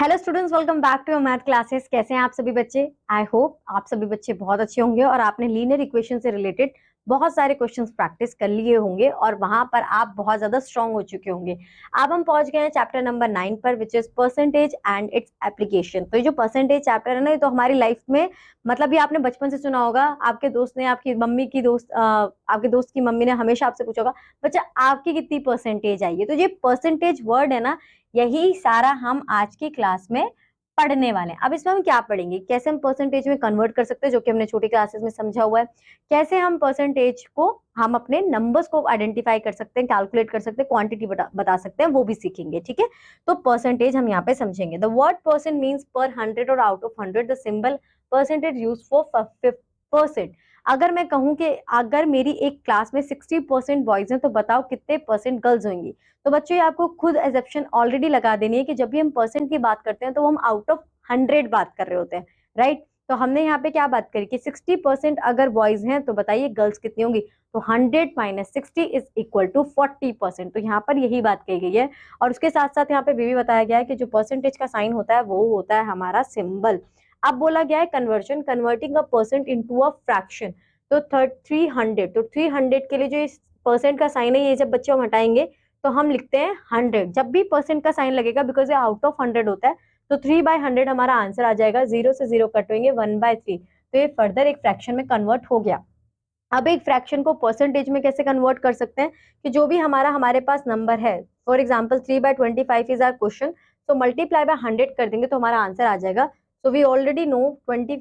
Hello students, welcome back to your math classes. कैसे हैं आप सभी बच्चे? आई होप आप सभी बच्चे बहुत अच्छे होंगे और आपने लीनियर इक्वेशन से रिलेटेड बहुत सारे क्वेश्चंस प्रैक्टिस कर लिए होंगे और वहां पर आप बहुत ज्यादा स्ट्रांग हो चुके होंगे। अब हम पहुंच गए हैं चैप्टर नंबर 9 पर, which is percentage and its application. तो ये जो परसेंटेज चैप्टर है ना, ये तो हमारी लाइफ में मतलब ये आपने बचपन से सुना होगा। आपके दोस्त ने, आपकी मम्मी की दोस्त, आपके दोस्त की मम्मी ने हमेशा आपसे पूछा होगा, बच्चा आपकी कितनी परसेंटेज आई है। तो ये परसेंटेज वर्ड है ना, यही सारा हम आज की क्लास में पढ़ने वाले हैं। अब इसमें हम क्या पढ़ेंगे, कैसे हम परसेंटेज में कन्वर्ट कर सकते हैं, जो कि हमने छोटी क्लासेस में समझा हुआ है। कैसे हम परसेंटेज को, हम अपने नंबर्स को आइडेंटिफाई कर सकते हैं, कैलकुलेट कर सकते हैं, क्वांटिटी बता सकते हैं, वो भी सीखेंगे। ठीक है, तो परसेंटेज हम यहाँ पे समझेंगे। द वर्ड परसेंट मीन्स पर 100 और out of 100 the symbol percentage use for 50%। अगर मैं कहूं कि अगर मेरी एक क्लास में 60% बॉयज हैं, तो बताओ कितने परसेंट गर्ल्स होंगी। तो बच्चों ये आपको खुद एजप्शन ऑलरेडी लगा देनी है कि जब भी हम परसेंट की बात करते हैं तो हम आउट ऑफ 100 बात कर रहे होते हैं, राइट। तो हमने यहाँ पे क्या बात करी कि 60% अगर बॉयज हैं तो बताइए गर्ल्स कितनी होंगी। तो 100 माइनस 60 इज इक्वल टू 40%। तो यहाँ पर यही बात कही गई है। और उसके साथ साथ यहाँ पे भी बताया गया है कि जो परसेंटेज का साइन होता है वो होता है हमारा सिंबल। अब बोला गया है conversion, converting a percent into a fraction. तो 300, तो 300 के लिए जो इस परसेंट का साइन है, ये जब बच्चे हम हटाएंगे तो हम लिखते हैं 100। जब भी परसेंट का साइन लगेगा, बिकॉज ये आउट ऑफ 100 होता है, तो 3/100 हमारा आंसर आ जाएगा। 0 से 0 कट होंगे, 1/3। तो ये फर्दर एक फ्रैक्शन में कन्वर्ट हो गया। अब एक फ्रैक्शन को परसेंटेज में कैसे कन्वर्ट कर सकते हैं कि जो भी हमारे पास नंबर है, for example 3/25 is our question, तो मल्टीप्लाई बाय 100 कर देंगे तो हमारा आंसर आ जाएगा। So we already know 25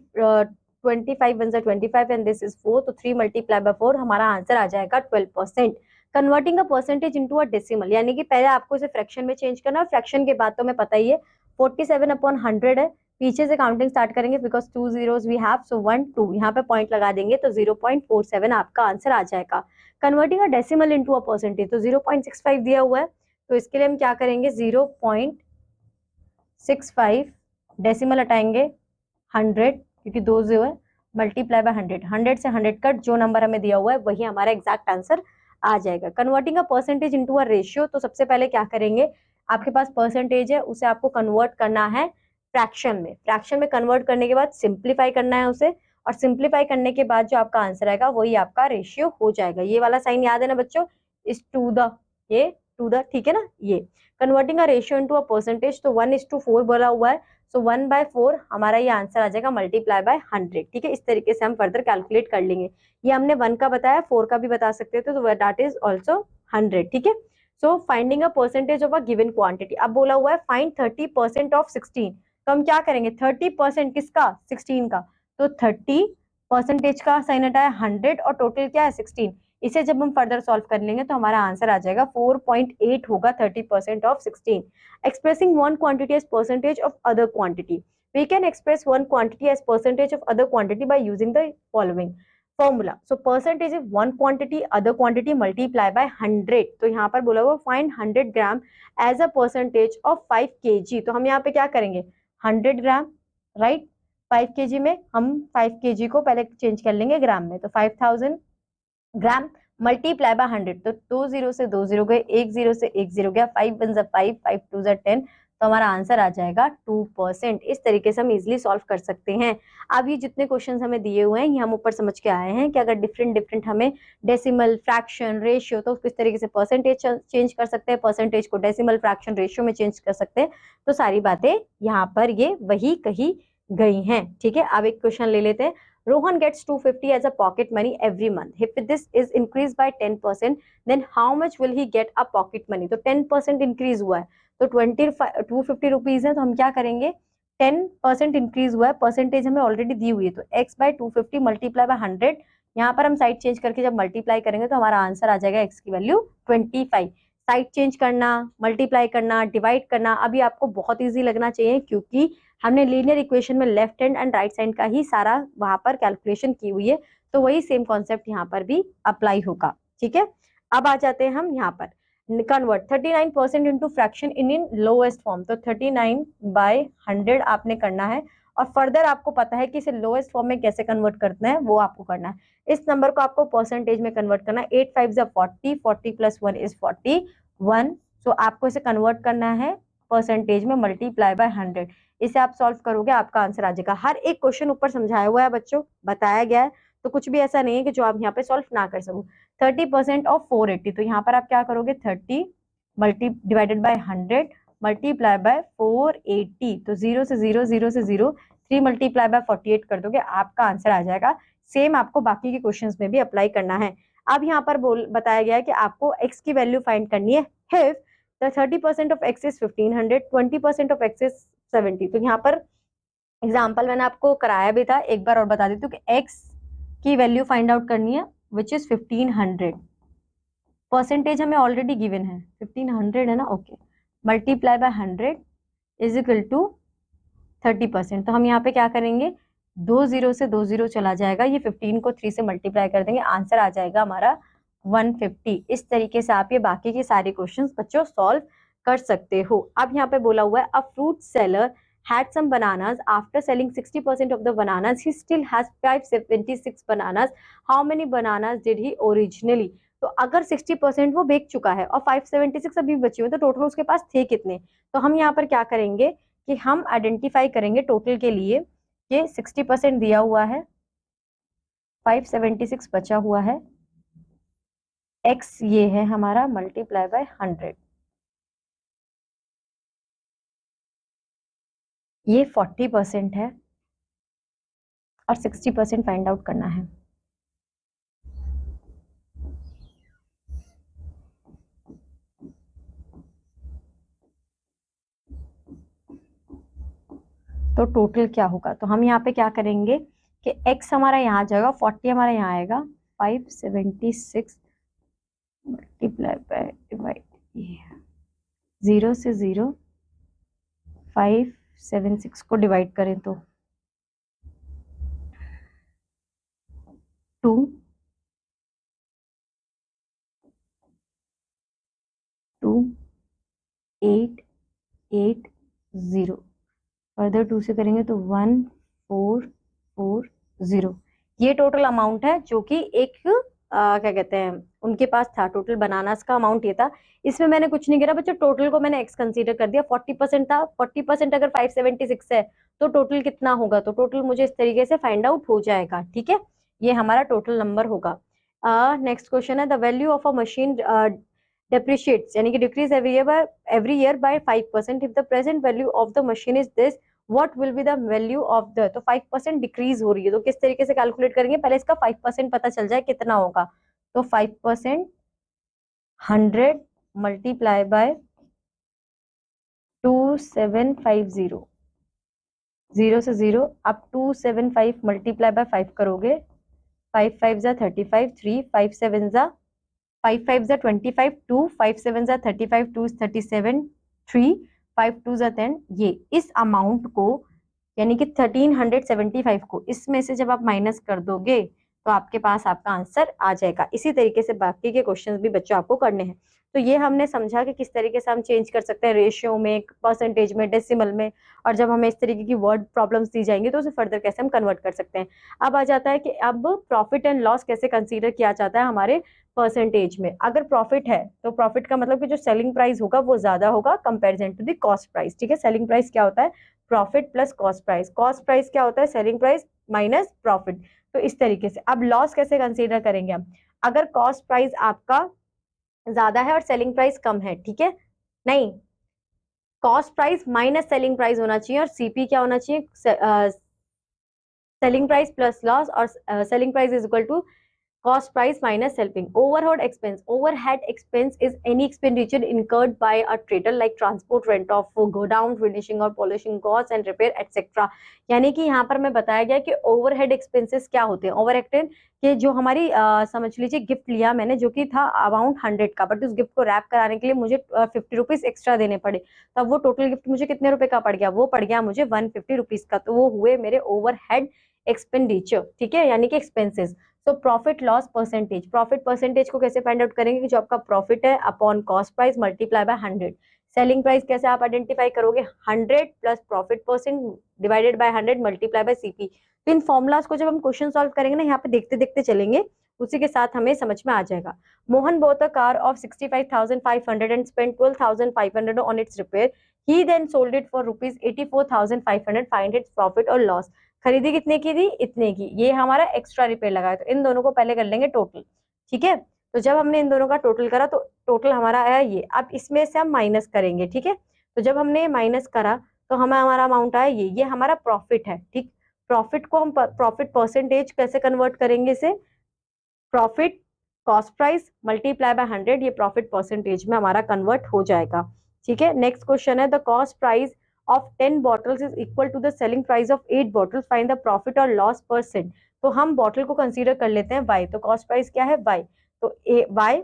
1 25 and this is 4, तो 3 मल्टीप्लाई बाय 4 हमारा आंसर आ जाएगा 12%। Converting a percentage into a decimal, यानी कि पहले आपको इसे फ्रैक्शन में चेंज करना है, और फ्रैक्शन के बाद तो हमें पता ही है 47/100 है। पीछे से काउंटिंग स्टार्ट करेंगे, बिकॉज 2 zeros वी हैव, सो 1 2 यहाँ पे पॉइंट लगा देंगे तो 0.47 आपका आंसर आ जाएगा। Converting a decimal into a percentage, तो 0.65 दिया हुआ है, तो इसके लिए हम क्या करेंगे, 0.65 डेसिमल हटाएंगे 100, क्योंकि 2 0 है, मल्टीप्लाई बाय 100, 100 से 100 कट, जो नंबर हमें दिया हुआ है वही हमारा एग्जैक्ट आंसर आ जाएगा। Converting a percentage into a ratio, तो सबसे पहले क्या करेंगे, आपके पास परसेंटेज है उसे आपको कन्वर्ट करना है फ्रैक्शन में। फ्रैक्शन में कन्वर्ट करने के बाद सिंप्लीफाई करना है उसे, और सिंप्लीफाई करने के बाद जो आपका आंसर आएगा वही आपका रेशियो हो जाएगा। ये वाला साइन याद है ना बच्चों, इस टू द, ये टू द, ठीक है ना। ये converting a ratio into a percentage, तो 1:4 बोला हुआ है, सो 1/4 हमारा ये आंसर आ जाएगा, मल्टीप्लाई बाय 100। ठीक है, इस तरीके से हम फर्दर कैलकुलेट कर लेंगे। ये हमने 1 का बताया, 4 का भी बता सकते थे, तो दैट इज ऑल्सो 100। ठीक है, so finding a percentage of a given quantity. अब बोला हुआ है फाइंड 30% ऑफ 16, तो हम क्या करेंगे, 30% किसका, 16 का। तो 30% का साइन हटाया 100 और टोटल क्या है 16। इसे जब हम फर्दर सॉल्व कर लेंगे तो हमारा आंसर आ जाएगा 4.8 होगा 30% of 16। Expressing one quantity as percentage of other quantity. We can express one quantity as percentage of other quantity by using the following formula. So percentage is one quantity, other quantity multiply by 100. तो यहाँ पर बोला हुआ find 100 gram as a percentage of 5 kg. तो हम यहाँ पे क्या करेंगे, 100 ग्राम, राइट। 5 kg में हम 5 kg को पहले चेंज कर लेंगे ग्राम में, तो 5000 ग्राम मल्टीप्लाई बाय 100। तो 2 0 से 2 0 गए, 1 0 से 1 0 गया, 5 1 5, 5 2 10, तो हमारा आंसर आ जाएगा 2%। इस तरीके से हम इजिली सॉल्व कर सकते हैं। अब ये जितने क्वेश्चन हमें दिए हुए हैं ये हम ऊपर समझ के आए हैं कि अगर डिफरेंट डिफरेंट हमें डेसिमल, फ्रैक्शन, रेशियो, तो किस तरीके से परसेंटेज चेंज कर सकते हैं, परसेंटेज को डेसिमल, फ्रैक्शन, रेशियो में चेंज कर सकते हैं। तो सारी बातें यहाँ पर ये वही कही गई हैं। ठीक है, अब एक क्वेश्चन ले लेते हैं। Rohan gets 250 as a pocket money every month. If this is increased by 10%, then how much will he get a pocket money? तो 10% इंक्रीज हुआ है, तो 250 रुपीज है, तो हम क्या करेंगे, 10% इंक्रीज हुआ है, परसेंटेज हमें ऑलरेडी दी हुई है, तो x/250 मल्टीप्लाई बाय 100। यहाँ पर हम साइड चेंज करके जब मल्टीप्लाई करेंगे तो हमारा आंसर आ जाएगा x की वैल्यू 25। साइड चेंज करना, मल्टीप्लाई करना, डिवाइड करना अभी आपको बहुत ईजी लगना चाहिए, क्योंकि हमने लीनियर इक्वेशन में left hand and right side का ही सारा वहां पर कैलकुलेशन की हुई है, तो वही सेम कॉन्सेप्ट यहाँ पर भी अप्लाई होगा। ठीक है, अब आ जाते हैं हम यहाँ पर convert 39% into fraction in lowest form. तो 39/100 आपने करना है, और फर्दर आपको पता है कि इसे लोएस्ट फॉर्म में कैसे कन्वर्ट करना है वो आपको करना है। इस नंबर को आपको परसेंटेज में कन्वर्ट करना है। 8 5 40, 40 + 1 is 41, सो आपको इसे कन्वर्ट करना है परसेंटेज में मल्टीप्लाई बाय 100। इसे आप सॉल्व करोगे, आपका आंसर आ जाएगा। हर एक क्वेश्चन ऊपर समझाया हुआ है बच्चों, बताया गया है, तो कुछ भी ऐसा नहीं है कि जो आप यहाँ पे सॉल्व ना कर सको। 30% ऑफ 480, तो यहाँ पर आप क्या करोगे, 30 multi divided by 100 multiply by 480, तो 0 से 0, 0 से 0, 3 मल्टीप्लाई बाय 48 कर दोगे, आपका आंसर आ जाएगा। सेम आपको बाकी के क्वेश्चंस में भी अप्लाई करना है। अब यहाँ पर बताया गया है कि आपको x की वैल्यू फाइंड करनी है। if the 30% of x is 1500, 20% of x is 70, तो यहाँ पर एग्जाम्पल मैंने आपको कराया भी था, एक बार और बता देती हूँ कि x की वैल्यू फाइंड आउट करनी है विच इज 1500, परसेंटेज हमें ऑलरेडी गिवन है 1500 है ना, okay, multiply by 100 is equal to 30%। तो हम यहाँ पे क्या करेंगे, 2 0 से 2 0 चला जाएगा, ये 15 को 3 से मल्टीप्लाई कर देंगे, आंसर आ जाएगा हमारा 150। इस तरीके से आप ये बाकी के सारे क्वेश्चंस बच्चों सॉल्व कर सकते हो। अब यहाँ पे बोला हुआ है a fruit seller had some bananas. After selling 60% of the bananas, he still has 576 bananas. How many bananas did he originally? तो अगर 60% वो बेच चुका है और 576 अभी बचे हुए, तो टोटल उसके पास थे कितने? तो हम यहाँ पर क्या करेंगे कि हम आइडेंटिफाई करेंगे टोटल के लिए, ये 60% दिया हुआ है, 576 बचा हुआ है, x ये है हमारा, मल्टीप्लाई बाय 100, ये 40% है और 60% फाइंड आउट करना है। तो टोटल क्या होगा, तो हम यहाँ पे क्या करेंगे कि x हमारा यहाँ आ जाएगा, 40 हमारा यहाँ आएगा, 576 मल्टीप्लाई बाय डिवाइड, 0 से 0, 576 को डिवाइड करें तो 2, 2, 8, 8, 0, फर्दर 2 से करेंगे तो 1, 4, 4, 0। ये टोटल अमाउंट है जो कि एक क्या कहते हैं उनके पास था, टोटल बनानास का अमाउंट ये था। इसमें मैंने कुछ नहीं करा बच्चों, टोटल को मैंने x कंसीडर कर दिया, 40% था, 40% अगर 576 है तो टोटल कितना होगा, तो टोटल मुझे इस तरीके से फाइंड आउट हो जाएगा, ठीक है, ये हमारा टोटल नंबर होगा। नेक्स्ट क्वेश्चन है the value of a machine depreciates यानी कि decrease every year by 5%, if the present value of the machine is this, what will be the value of the, तो 5% डिक्रीज हो रही है, तो किस तरीके से कैलकुलेट करेंगे, पहले इसका 5% पता चल जाए कितना होगा, तो 5% 100 मल्टीप्लाई बाय 2750, 0 से 0, अब 275 मल्टीप्लाई बाय 5 करोगे, 5 5 जा 35, 3 5 7 जा 5 5 जा 25, 2 5 7 जा 35, 2 is 37, 3 5 2 जा 10, ये इस अमाउंट को यानी कि 1375 को इसमें से जब आप माइनस कर दोगे तो आपके पास आपका आंसर आ जाएगा। इसी तरीके से बाकी के क्वेश्चंस भी बच्चों आपको करने हैं। तो ये हमने समझा कि किस तरीके से हम चेंज कर सकते हैं रेशियो में, परसेंटेज में, डेसिमल में, और जब हमें इस तरीके की वर्ड प्रॉब्लम्स दी जाएंगी तो उसे फर्दर कैसे हम कन्वर्ट कर सकते हैं। अब आ जाता है कि अब प्रॉफिट एंड लॉस कैसे कंसीडर किया जाता है हमारे परसेंटेज में। अगर प्रॉफिट है तो प्रॉफिट का मतलब कि जो सेलिंग प्राइस होगा वो ज्यादा होगा comparison to the cost price, ठीक है। सेलिंग प्राइस क्या होता है, profit plus cost price, cost price क्या होता है, सेलिंग प्राइस माइनस प्रॉफिट। तो इस तरीके से अब लॉस कैसे कंसीडर करेंगे हम, अगर कॉस्ट प्राइस आपका ज्यादा है और सेलिंग प्राइस कम है, ठीक है, नहीं, cost price minus selling price होना चाहिए और सीपी क्या होना चाहिए, सेलिंग प्राइस प्लस लॉस, और selling price is equal to cost price minus selling. Overhead expense is any expenditure incurred by a trader like transport, rent of godown, finishing और polishing costs and repair etc. यानी कि यहाँ पर मैं बताया गया कि overhead expenses क्या होते हैं। overhead के जो हमारी समझ लीजिए गिफ्ट लिया मैंने जो कि था अमाउंट 100 का, बट उस गिफ्ट को रैप कराने के लिए मुझे 50 रुपीज एक्स्ट्रा देने पड़े, तब वो टोटल गिफ्ट मुझे कितने रुपए का पड़ गया, वो पड़ गया मुझे 150 रुपीज का, तो वो हुए मेरे ओवरहेड एक्सपेंडिचर, ठीक है, यानी कि एक्सपेंसेस। तो profit loss percentage, profit percentage को कैसे फाइंड आउट करेंगे कि जो आपका प्रॉफिट है upon cost price multiply by 100। Selling price कैसे आप आइडेंटिफाई करोगे, 100 plus profit percent divided by 100 multiply by CP. तो इन फॉर्मुलाज को जब हम क्वेश्चन सॉल्व करेंगे ना, यहाँ पे देखते देखते चलेंगे, उसी के साथ हमें समझ में आ जाएगा। Mohan bought a car of 65,500 and spent 12,500 on its repair. He then sold it for ₹84,500, find its profit और लॉस। खरीदी कितने की थी? इतने की। ये हमारा एक्स्ट्रा रिपेयर लगा है, तो इन दोनों को पहले कर लेंगे टोटल, ठीक है। तो जब हमने इन दोनों का टोटल करा तो टोटल हमारा आया ये। अब इसमें से हम माइनस करेंगे, ठीक है। तो जब हमने माइनस करा तो हमारा अमाउंट आया ये हमारा प्रॉफिट है, ठीक। प्रॉफिट को हम प्रॉफिट परसेंटेज कैसे कन्वर्ट करेंगे इसे? Profit cost price multiply by 100, ये प्रॉफिट परसेंटेज में हमारा कन्वर्ट हो जाएगा, ठीक है। नेक्स्ट क्वेश्चन है, the cost price of 10 bottles is equal to the selling price of 8 bottles, find the profit और लॉस परसेंट। तो हम बॉटल को कंसीडर कर लेते हैं y, तो कॉस्ट प्राइस क्या है? y। तो y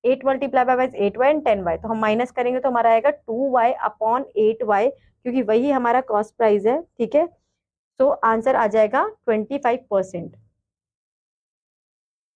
8 multiply by 8y and 10y, तो हम माइनस करेंगे तो हमारा आएगा 2y अपॉन 8y, क्योंकि वही हमारा कॉस्ट प्राइस है, ठीक है। तो आंसर आ जाएगा 25%।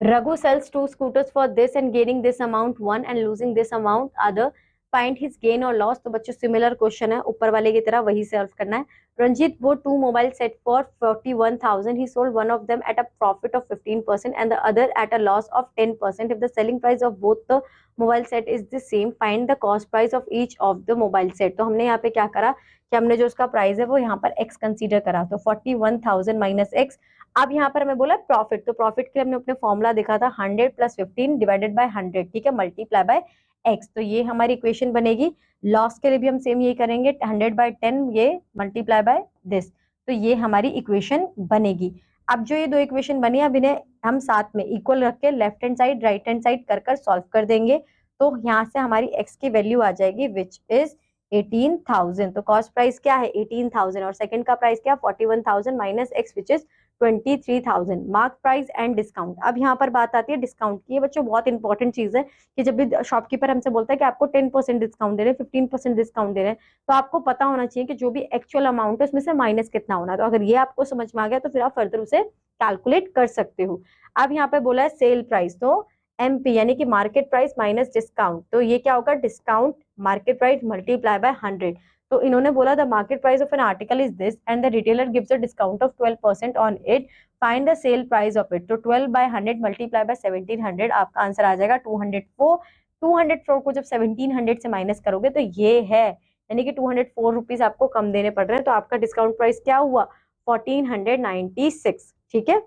Raghu sells 2 scooters for this and gaining this amount 1 and losing this amount other. Find his gain or loss। तो बच्चों सिमिलर क्वेश्चन है, ऊपर वाले की तरह वही सॉल्व करना है। Ranjit bought 2 mobile set for 41,000. He sold one of them at a profit of 15% and the other at a loss of 10%. If the selling price of both the mobile set is the same, find the cost price of each of the mobile set। तो हमने यहाँ पे क्या करा कि हमने जो उसका प्राइस है वो यहाँ पर x कंसीडर करा, तो 41,000 माइनस x। अब यहाँ पर हमें बोला प्रॉफिट, तो प्रॉफिट के लिए हमने अपने फॉर्मूला देखा था 100 + 15 डिवाइडेड बाय 100, ठीक है, मल्टीप्लाई बाय x। तो ये हमारी इक्वेशन बनेगी। लॉस के लिए भी हम सेम यही करेंगे, 100/10 ये मल्टीप्लाई बाय दिस, तो ये हमारी इक्वेशन बनेगी। अब जो ये दो इक्वेशन बनी, अब इन्हें हम साथ में इक्वल रख के left hand side right hand side कर सॉल्व कर देंगे। तो यहाँ से हमारी x की वैल्यू आ जाएगी विच इज 18,000। तो कॉस्ट प्राइस क्या है? 18,000 और सेकंड का प्राइस क्या? 41,000 minus x which is 23,000। Mark price and discount. अब यहाँ पर बात आती है डिस्काउंट की। ये बच्चों बहुत इंपॉर्टेंट चीज है कि जब भी शॉपकीपर हमसे बोलता है कि आपको 10% डिस्काउंट दे रहे हैं, 15% डिस्काउंट दे रहे हैं, तो आपको पता होना चाहिए कि जो भी एक्चुअल अमाउंट है उसमें से माइनस कितना होना है। तो अगर ये आपको समझ में आ गया तो फिर आप फर्दर उसे कैलकुलेट कर सकते हो। अब यहाँ पे बोला है सेल प्राइस, तो MP यानी कि मार्केट प्राइस माइनस डिस्काउंट, तो ये क्या होगा? Discount market price multiply by 100। तो इन्होंने बोला the market price of an article is this and the retailer gives a discount of 12% on it, find the sale price of it. तो 12/100 multiply by 1700, आपका answer आ जाएगा 204। 204 को जब 1700 से माइनस करोगे तो ये है, यानी कि 204 रुपीज आपको कम देने पड़ रहे हैं। तो आपका डिस्काउंट प्राइस क्या हुआ? 1496, ठीक है।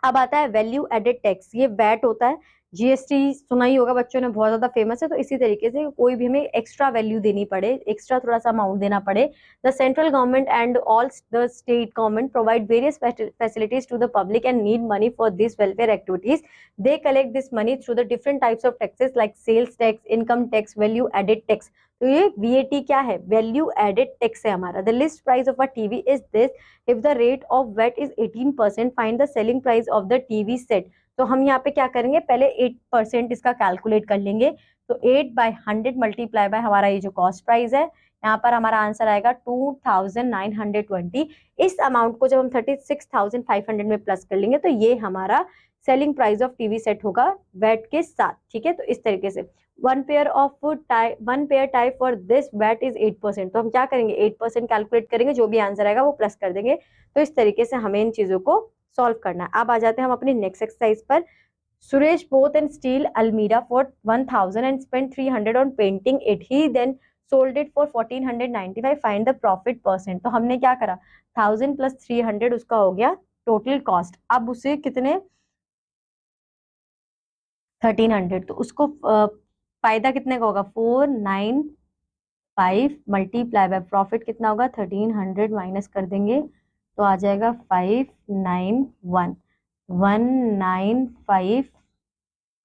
अब आता है वैल्यू एडेड टैक्स, ये वैट होता है। GST सुना ही होगा बच्चों ने, बहुत ज्यादा फेमस है। तो इसी तरीके से कोई भी हमें एक्स्ट्रा वैल्यू देनी पड़े, एक्स्ट्रा थोड़ा सा अमाउंट देना पड़े, the central government and all the state government provide various facilities to the public and need money for this welfare activities. They collect this money through the different types of taxes like sales tax, income tax, value added tax. तो ये VAT क्या है? Value added tax है हमारा। The list price of a TV is this, if the rate of VAT is 18%, find the selling price of the TV set. तो हम यहाँ पे क्या करेंगे? पहले 8% इसका कैलकुलेट कर लेंगे। तो 8/100 मल्टीप्लाई बाय हमारा ये जो कॉस्ट प्राइस है, यहाँ पर हमारा आंसर आएगा 2920। इस अमाउंट को जब हम 36,500 में प्लस कर लेंगे तो ये हमारा selling price of TV set होगा वेट के साथ, ठीक है। तो इस तरीके से one pair tie for this VAT is 8%। तो हम क्या करेंगे? 8% कैलकुलेट करेंगे, जो भी आंसर आएगा वो प्लस कर देंगे। तो इस तरीके से हमें इन चीजों को सॉल्व करना है। अब आ जाते हैं हम अपनी नेक्स्ट एक्सरसाइज पर। Suresh bought and steel almirah for 1000 and spend 300 on painting it, he then sold it for 1495, find the profit percent. तो हमने क्या करा? 1000 + 300 उसका हो गया टोटल कॉस्ट। अब उसे कितने? 1300, तो उसको फायदा कितने का होगा? 495 मल्टीप्लाई बाय प्रॉफिट कितना होगा? 1300 माइनस कर देंगे तो आ जाएगा 591। 195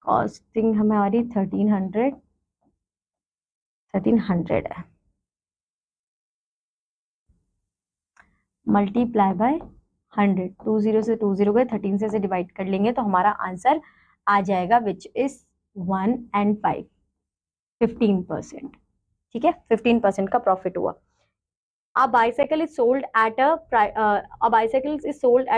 कॉस्टिंग हमारी 1300 है, मल्टीप्लाई बाय 100। 20 से 20 गए, 13 से डिवाइड कर लेंगे तो हमारा आंसर आ जाएगा विच इज 1 and 5, 15%, ठीक है। 15% का प्रॉफिट हुआ। A bicycle is sold at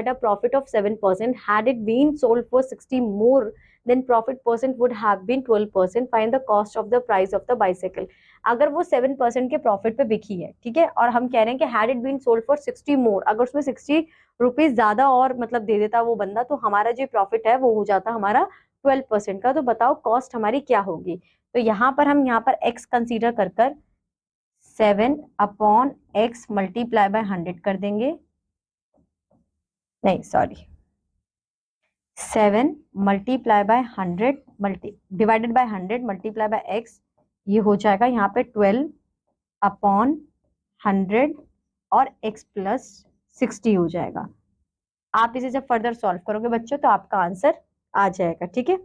a profit of 7%. Had it been sold for 60 more, then profit percent would have been 12%. Find the cost of the price of the bicycle. अगर वो 7% के profit पे बिकी है, ठीक है, और हम कह रहे हैं कि had it been sold for 60 more, अगर उसमें 60 रुपीज ज्यादा और मतलब दे देता वो बंदा, तो हमारा जो प्रॉफिट है वो हो जाता हमारा 12% का। तो बताओ कॉस्ट हमारी क्या होगी? तो यहाँ पर हम यहाँ पर x कंसीडर कर 7/x मल्टीप्लाई बाय 100 कर देंगे, नहीं sorry 7 multiply by 100 divided by 100 multiply by x, ये हो जाएगा यहाँ पे 12/100 और x प्लस 60 हो जाएगा। आप इसे जब फर्दर सॉल्व करोगे बच्चों तो आपका आंसर आ जाएगा, ठीक है।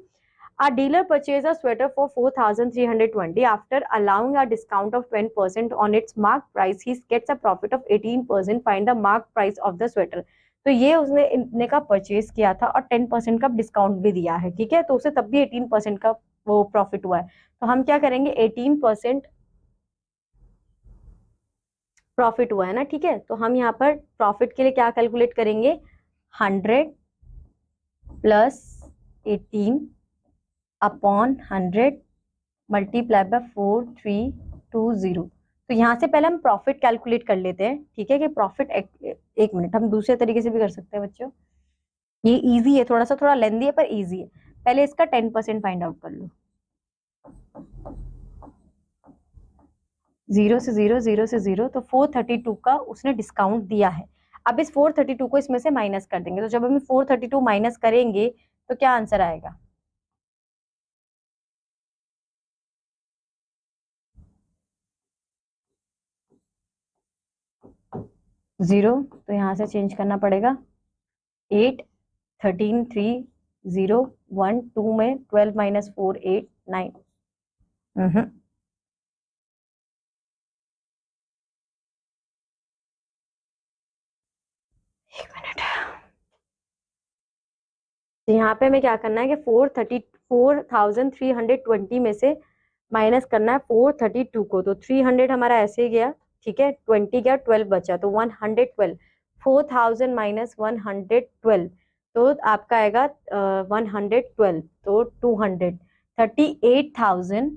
A dealer purchased a sweater for 4,320 after allowing a discount of 10% on its mark price. He gets a profit of 18%. Find the mark price of the sweater. तो ये उसने इतने का परचेज किया था और 10% का डिस्काउंट भी दिया है, ठीक है, तो उसे तब भी 18% का वो प्रॉफिट हुआ है। तो हम क्या करेंगे, 18% प्रॉफिट हुआ है ना, ठीक है, तो हम यहाँ पर प्रॉफिट के लिए क्या कैलकुलेट करेंगे, 100 प्लस 18/100 मल्टीप्लाई बाय 4320। तो यहाँ से पहले हम प्रॉफिट कैलकुलेट कर लेते हैं, ठीक है, कि प्रॉफिट एक मिनट, हम दूसरे तरीके से भी कर सकते हैं बच्चों, ये इजी है, थोड़ा लेंदी है पर इजी है। पहले इसका 10% फाइंड आउट कर लो, 0 से 0, 0 से 0, तो 432 का उसने डिस्काउंट दिया है। अब इस 432 को इसमें से माइनस कर देंगे, तो जब हम 432 माइनस करेंगे तो क्या आंसर आएगा, 0, तो यहाँ से चेंज करना पड़ेगा, 8, 13, 3, 0, 1, 2 में 12 माइनस 4, 8, 9। एक मिनट, तो यहाँ पे हमें क्या करना है कि 4,320 में से माइनस करना है 432 को, तो 300 हमारा ऐसे ही गया, ठीक है, 20 गया, 12 बचा, तो 112, 4000 माइनस 112, तो आपका आएगा 112, तो 200, 38,000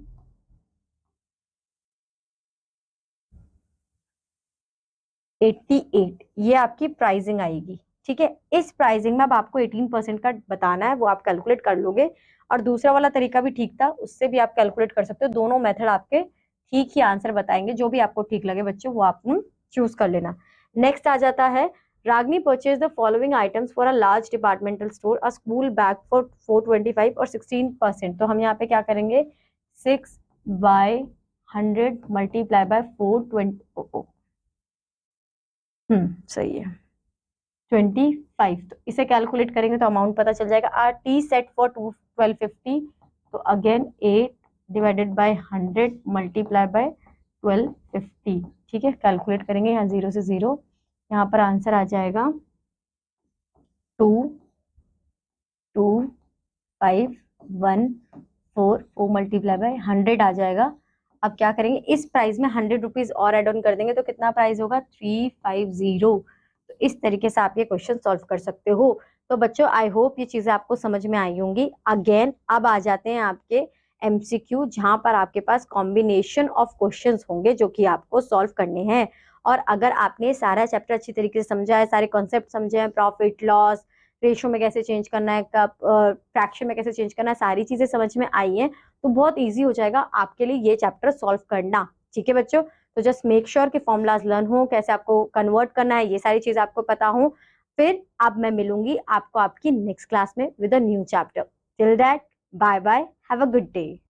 88, ये आपकी प्राइसिंग आएगी, ठीक है। इस प्राइसिंग में अब आपको 18% का बताना है, वो आप कैलकुलेट कर लोगे, और दूसरा वाला तरीका भी ठीक था, उससे भी आप कैलकुलेट कर सकते हो, दोनों मेथड आपके ठीक ही आंसर बताएंगे, जो भी आपको ठीक लगे बच्चों वो आप चूज कर लेना। नेक्स्ट आ जाता है, Ragini purchase the following items for a large departmental store, a school bag for 425 और 16%, तो हम यहाँ पे क्या करेंगे, 6/100 मल्टीप्लाई बाय 420, सही है, 25, तो इसे कैलकुलेट करेंगे तो अमाउंट पता चल जाएगा। आर टी सेट फॉर 1250, तो again 8 divided by 100 multiply by 1250, ठीक है, कैलकुलेट करेंगे, यहाँ 0 से 0, यहाँ पर आंसर आ जाएगा 22514, ओ मल्टीप्लाई बाय 100 आ जाएगा। अब क्या करेंगे, इस प्राइस में 100 रुपीज और एड ऑन कर देंगे, तो कितना प्राइस होगा, 350। तो इस तरीके से आप ये क्वेश्चन सॉल्व कर सकते हो। तो बच्चों आई होप ये चीजें आपको समझ में आई होंगी। अगेन अब आ जाते हैं आपके एमसीक्यू, जहां पर आपके पास कॉम्बिनेशन ऑफ क्वेश्चंस होंगे जो कि आपको सॉल्व करने हैं। और अगर आपने सारा चैप्टर अच्छी तरीके से समझा है, सारे कॉन्सेप्ट समझे हैं, प्रॉफिट लॉस रेशो में कैसे चेंज करना है, कब फ्रैक्शन में कैसे चेंज करना है, सारी चीजें समझ में आई हैं, तो बहुत इजी हो जाएगा आपके लिए ये चैप्टर सॉल्व करना, ठीक है बच्चों। तो जस्ट मेक श्योर कि फॉर्मूलाज लर्न हो, कैसे आपको कन्वर्ट करना है, ये सारी चीज आपको पता हो। फिर अब मैं मिलूंगी आपको आपकी नेक्स्ट क्लास में with a new chapter. Till that bye bye, have a good day.